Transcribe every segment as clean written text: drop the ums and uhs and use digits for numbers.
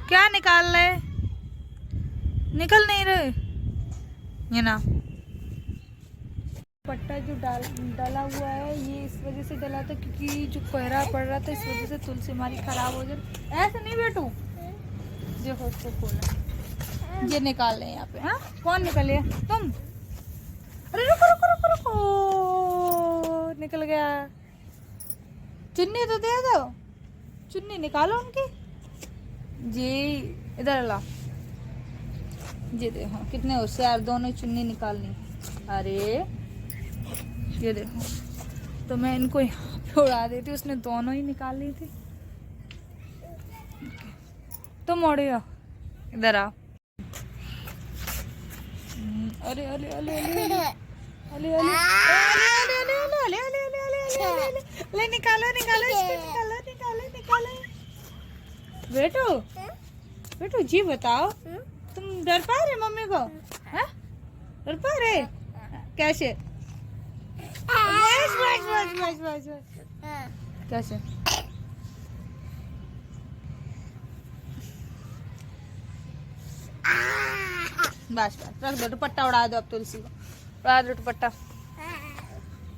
क्या निकाल रहे? निकल नहीं रहे ये ना। पट्टा जो डाला हुआ है ये इस वजह से डाला था क्योंकि जो कोहरा पड़ रहा था इस वजह से तुलसी हमारी खराब हो जाए। ऐसे नहीं बैठू, देखो उसको खोला, ये निकाल ले यहाँ पे। हाँ कौन निकले? तुम? अरे रुको रुको रुको रुको, निकल गया। चुन्नी तो दे दो, चुन्नी निकालो उनकी। जी इधर ला, ये देखो कितने होशियार दोनों चुन्नी निकालनी। अरे ये देखो, तो मैं इनको यहाँ पे उड़ा देती, उसने दोनों ही निकाल ली थी। तुम मोड़ियो इधर आओ। अरे अरे अरे अरे अरे अरे अरे निकालो निकालो इसको, निकालो निकालो निकालो। बेटू बेटू जी बताओ, तुम डर पा रहे मम्मी को? हैं डर पा रहे कैसे? बस बस बस बस बस बस कैसे? बस बस रख दो, दुपट्टा उड़ा दो अब, तुलसी को उड़ा दो दुपट्टा।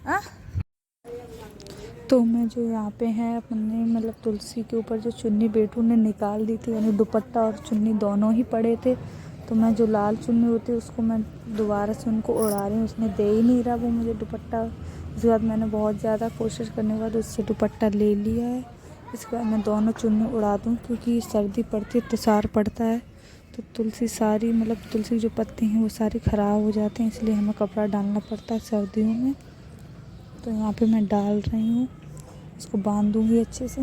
हाँ तो मैं जो यहाँ पे है अपने मतलब तुलसी के ऊपर जो चुन्नी बेटू ने निकाल दी थी, यानी दुपट्टा और चुन्नी दोनों ही पड़े थे, तो मैं जो लाल चुन्नी होती है उसको मैं दोबारा से उनको उड़ा रही हूँ। उसने दे ही नहीं रहा वो मुझे दुपट्टा। उसके बाद मैंने बहुत ज़्यादा कोशिश करने के बाद उससे दुपट्टा ले लिया है। इसके बाद मैं दोनों चुन्नी उड़ा दूँ क्योंकि सर्दी पड़ती है, तुषार पड़ता है, तो तुलसी सारी मतलब तुलसी की जो पत्ती हैं वो सारी ख़राब हो जाते हैं, इसलिए हमें कपड़ा डालना पड़ता है सर्दियों में। तो यहाँ पे मैं डाल रही हूँ, इसको बांध दूँगी अच्छे से।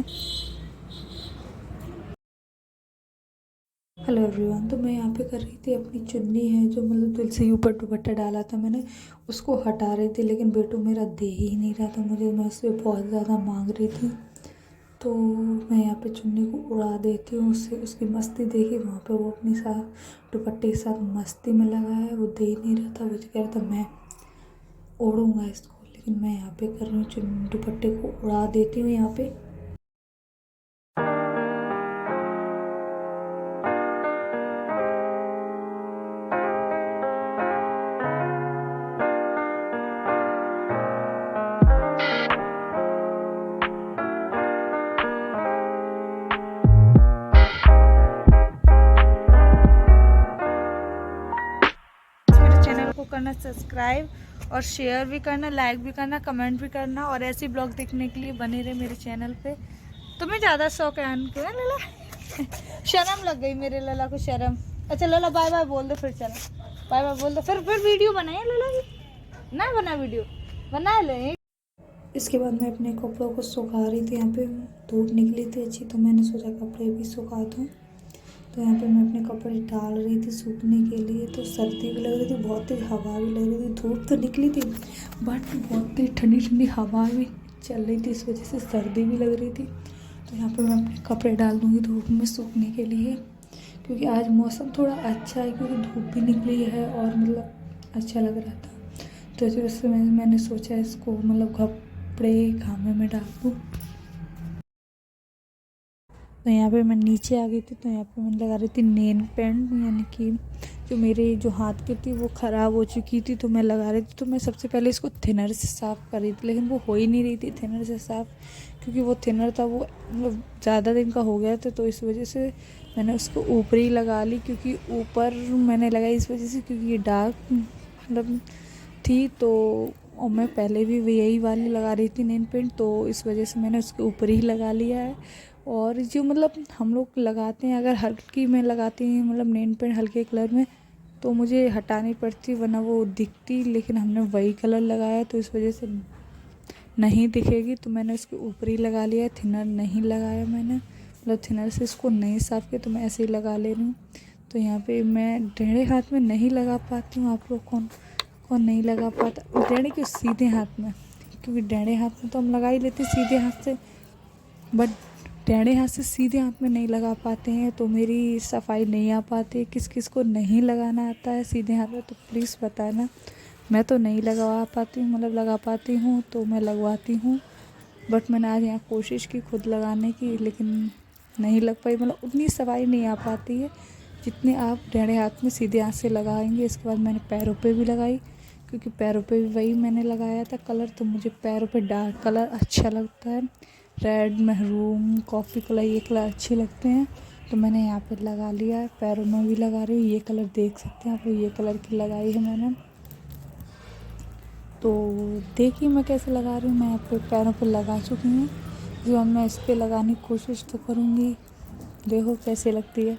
हेलो एवरीवन, तो मैं यहाँ पे कर रही थी अपनी चुन्नी है जो मतलब तुलसी के ऊपर दुपट्टा डाला था मैंने, उसको हटा रही थी, लेकिन बेटू मेरा दे ही नहीं रहा था मुझे। मैं उससे बहुत ज़्यादा मांग रही थी, तो मैं यहाँ पे चुन्नी को उड़ा देती हूँ। उससे उसकी मस्ती देखी वहाँ पे, वो अपनी साथ दुपट्टे के साथ मस्ती में लगा है। वो दे ही नहीं रहा था, वो कह रहा था मैं ओढ़ूँगा इसको, लेकिन मैं यहाँ पे कर रही हूँ चुन्नी दुपट्टे को उड़ा देती हूँ यहाँ पे। को करना सब्सक्राइब और शेयर भी करना, लाइक भी करना, कमेंट भी करना, और ऐसे ब्लॉग देखने के लिए बने रहे मेरे चैनल पे। तुम्हें ज़्यादा शौक है अन को लला? शर्म लग गई मेरे लला को, शर्म। अच्छा लला बाय बाय बोल दो, फिर चलो बाय बाय बोल दो, फिर वीडियो बनाए लला की ना, बना वीडियो बना ले। इसके बाद मैं अपने कपड़ों को सुखा रही थी, यहाँ पे धूप निकली थी अच्छी, तो मैंने सोचा कपड़े भी सुखा दूँ। तो यहाँ पे मैं अपने कपड़े डाल रही थी सूखने के लिए। तो सर्दी भी लग रही थी, बहुत तेज हवा भी लग रही थी, धूप तो निकली थी बट बहुत तेज ठंडी ठंडी हवा भी चल रही थी, इस वजह से सर्दी भी लग रही थी। तो यहाँ पे मैं अपने कपड़े डाल दूँगी धूप में सूखने के लिए, क्योंकि आज मौसम थोड़ा अच्छा है, क्योंकि धूप भी निकली है और मतलब अच्छा लग रहा था। तो इस वजह से मैंने सोचा इसको मतलब कपड़े घामे में डाल दूँ। तो यहाँ पे मैं नीचे आ गई थी, तो यहाँ पे मैं लगा रही थी नेल पेंट, यानी कि जो मेरे जो हाथ की थी वो ख़राब हो चुकी थी, तो मैं लगा रही थी। तो मैं सबसे पहले इसको थिनर से साफ़ कर रही थी, लेकिन वो हो ही नहीं रही थी थिनर से साफ़, क्योंकि वो थिनर था वो मतलब ज़्यादा दिन का हो गया था, तो इस वजह से मैंने उसको ऊपर ही लगा ली, क्योंकि ऊपर मैंने लगाई इस वजह से क्योंकि ये डार्क मतलब थी, तो और मैं पहले भी यही वाली लगा रही थी नेल पेंट, तो इस वजह से मैंने उसके ऊपर ही लगा लिया है। और जो मतलब हम लोग लगाते हैं, अगर हल्की में लगाती हैं मतलब नेल पेंट हल्के कलर में, तो मुझे हटानी पड़ती वरना वो दिखती, लेकिन हमने वही कलर लगाया तो इस वजह से नहीं दिखेगी, तो मैंने उसके ऊपर ही लगा लिया। थिनर नहीं लगाया मैंने, मतलब थिनर से इसको नहीं साफ़ किया, तो मैं ऐसे ही लगा ले रही हूँ। तो यहाँ पे मैं टेढ़े हाथ में नहीं लगा पाती हूँ, आप लोग कौन कौन नहीं लगा पाता टेढ़े क्यों, सीधे हाथ में, क्योंकि टेढ़े हाथ में तो हम लगा ही लेते सीधे हाथ से, बट टेढ़े हाथ से सीधे हाथ में नहीं लगा पाते हैं, तो मेरी सफाई नहीं आ पाती। किस किस को नहीं लगाना आता है सीधे हाथ में तो प्लीज़ बताना। मैं तो नहीं लगा पाती हूँ, मतलब लगा पाती हूँ तो मैं लगवाती हूँ, बट मैंने आज यहाँ कोशिश की खुद लगाने की, लेकिन नहीं लग पाई, मतलब उतनी सफाई नहीं आ पाती है जितने आप डेढ़े हाथ में सीधे हाथ से लगाएंगे। इसके बाद मैंने पैरों पे भी लगाई, क्योंकि पैरों पे भी वही मैंने लगाया था कलर, तो मुझे पैरों पे डार्क कलर अच्छा लगता है। रेड, महरून, कॉफ़ी कलर, ये कलर अच्छे लगते हैं, तो मैंने यहाँ पे लगा लिया है। पैरों में भी लगा रही हूँ, ये कलर देख सकते हैं आप, ये कलर की लगाई है मैंने। तो देखिए मैं कैसे लगा रही हूँ। मैं यहाँ पे पैरों पे लगा चुकी हूँ, जो अब मैं इस पर लगाने की कोशिश तो करूँगी, देखो कैसे लगती है।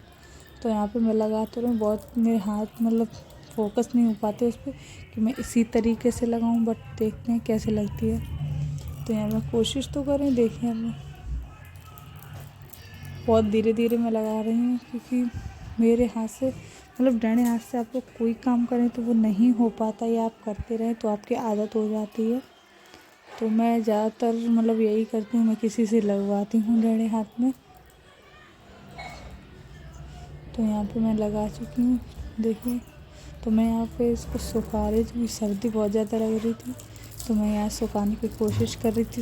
तो यहाँ पे मैं लगा तो रही हूँ, बहुत मेरे हाथ मतलब फोकस नहीं हो पाते उस पर कि मैं इसी तरीके से लगाऊँ, बट देखते हैं कैसे लगती है। तो यहाँ मैं कोशिश तो कर रही हूँ, देखिए अब बहुत धीरे धीरे मैं लगा रही हूँ, क्योंकि मेरे हाथ से मतलब डाने हाथ से आप लोग कोई काम करें तो वो नहीं हो पाता, या आप करते रहें तो आपकी आदत हो जाती है। तो मैं ज़्यादातर मतलब यही करती हूँ, मैं किसी से लगवाती हूँ डाने हाथ में। तो यहाँ पे मैं लगा चुकी हूँ, देखिए। तो मैं यहाँ पे इसको सुखा रही थी, सर्दी बहुत ज़्यादा लग रही थी, तो मैं यहाँ सुखाने की कोशिश कर रही थी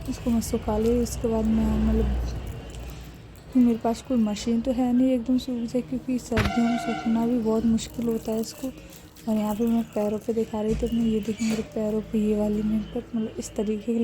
इसको मैं सुखा ली। इसके बाद मैं मतलब मेरे पास कोई मशीन तो है नहीं एकदम सूख जाए, क्योंकि सर्दियों में सूखना भी बहुत मुश्किल होता है इसको। और यहाँ पे मैं पैरों पे दिखा रही थी अपने, ये देखिए मेरे पैरों पे ये वाली नेल पेंट मतलब इस तरीके की